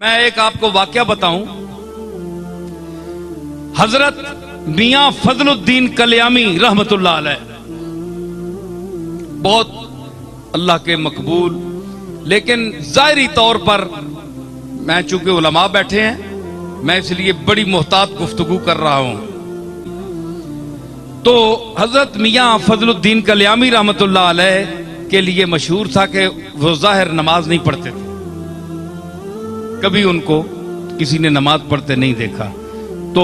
मैं एक आपको वाकया बताऊं। हजरत मियां फजलुद्दीन कल्यामी रहमतुल्लाह अलैह बहुत अल्लाह के मकबूल, लेकिन जाहिरी तौर पर मैं चूंकि उलमा बैठे हैं, मैं इसलिए बड़ी मोहतात गुफ्तगू कर रहा हूं। तो हजरत मियां फजलुद्दीन कल्यामी रहमतुल्लाह अलैह के लिए मशहूर था कि वो जाहिर नमाज नहीं पढ़ते थे, कभी उनको किसी ने नमाज पढ़ते नहीं देखा। तो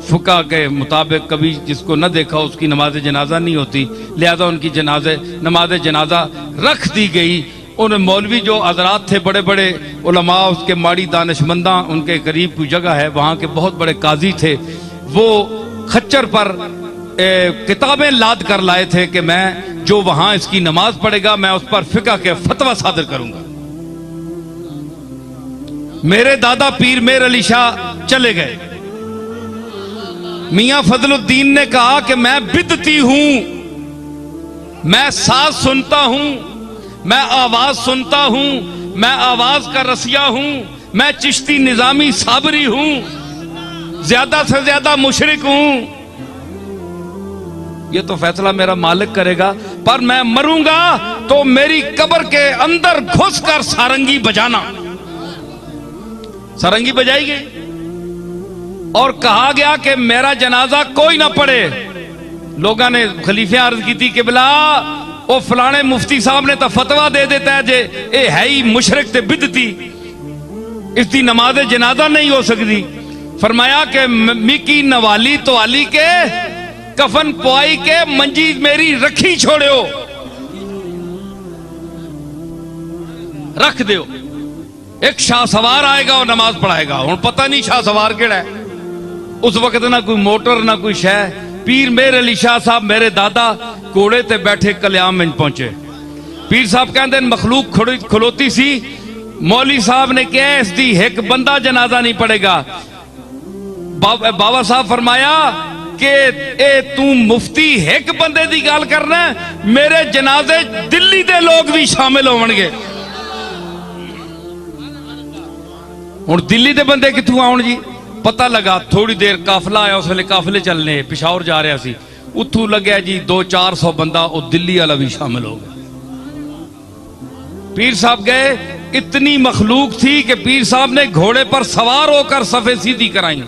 फुका के मुताबिक कभी जिसको न देखा उसकी नमाज जनाजा नहीं होती, लिहाजा उनकी नमाज जनाजा रख दी गई। उन मौलवी जो हजरात थे, बड़े बड़े उलमा, उसके माड़ी दानिशमंदा, उनके करीब कोई जगह है, वहाँ के बहुत बड़े काजी थे, वो खच्चर पर किताबें लाद कर लाए थे कि मैं जो वहां इसकी नमाज पढ़ेगा मैं उस पर फिका के फतवा सादर करूंगा। मेरे दादा पीर मेर अली शाह चले गए। मियां फजलुद्दीन ने कहा कि मैं बिदती हूं, मैं साज सुनता हूं, मैं आवाज सुनता हूं, मैं आवाज का रसिया हूं, मैं चिश्ती निजामी साबरी हूं, ज्यादा से ज्यादा मुशरिक हूं। ये तो फैसला मेरा मालिक करेगा, पर मैं मरूंगा तो मेरी कब्र के अंदर घुसकर सारंगी बजाना। सारंगी बजाई गई और कहा गया कि मेरा जनाजा कोई ना पढ़े। लोगों ने खलीफे अर्ज की थी कि बिला वो फलाने मुफ्ती साहब ने तो फतवा दे देता है जे ए है ही मुशरिक ते बिदती, इसकी नमाज जनाजा नहीं हो सकती। फरमाया कि मिकी नवाली तो आली के कफन पुआई के मंजी मेरी रखी छोड़ो, रख दो। एक शाह सवार आएगा और नमाज पढ़ाएगा। हुण पता नहीं शाह सवार केड़ा है। उस वक्त ना कोई मोटर ना कोई शह। पीर मेर अली शाह साहब मेरे दादा घोड़े ते बैठे कल्याम में पहुंचे। पीर साहब कहते मखलूक खलोती सी। मौली साहब ने कहा इसकी एक बंदा जनाजा नहीं पड़ेगा। बाबा साहब फरमाया कि ए तू मुफ्ती एक बंदे की गल करना, मेरे जनाजे दिल्ली के लोग भी शामिल होवणगे। हुण दिल्ली के बंदे कित्थों आउण जी? पता लगा थोड़ी देर काफिला आया, उस वेले काफिले चलने पिशावर जा रहा सी, उत्थों लग्या जी 200-400 बंदा, वो दिल्ली वाला भी शामिल हो गया। पीर साहब गए, इतनी मखलूक थी कि पीर साहब ने घोड़े पर सवार होकर सफे सीधी कराई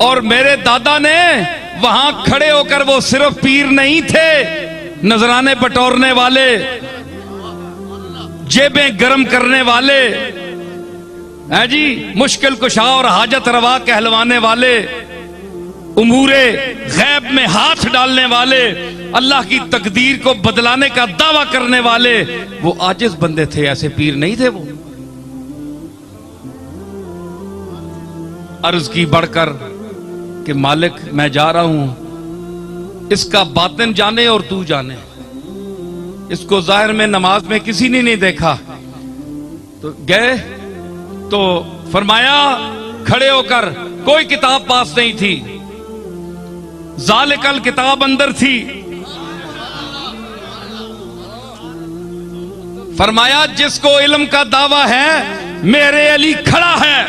और मेरे दादा ने वहां खड़े होकर, वो सिर्फ पीर नहीं थे, नजराने बटोरने वाले, जेबें गर्म करने वाले है जी, मुश्किल कुशा और हाजत रवा कहलवाने वाले, उमूरे गैब में हाथ डालने वाले, अल्लाह की तकदीर को बदलाने का दावा करने वाले, वो आजिज बंदे थे, ऐसे पीर नहीं थे वो। अर्ज की बढ़कर कि मालिक मैं जा रहा हूं, इसका बातिन जाने और तू जाने। इसको जाहिर में नमाज में किसी ने नहीं देखा। तो गए तो फरमाया खड़े होकर, कोई किताब पास नहीं थी, जालिकल किताब अंदर थी। फरमाया जिसको इल्म का दावा है मेरे अली खड़ा है,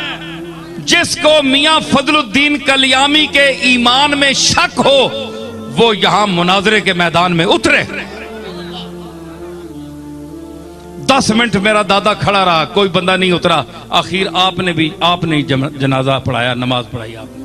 जिसको मियां फजलुद्दीन कल्यामी के ईमान में शक हो वो यहां मुनाजरे के मैदान में उतरे। 10 मिनट मेरा दादा खड़ा रहा, कोई बंदा नहीं उतरा। आखिर आपने ही जनाजा पढ़ाया, नमाज पढ़ाई आपने।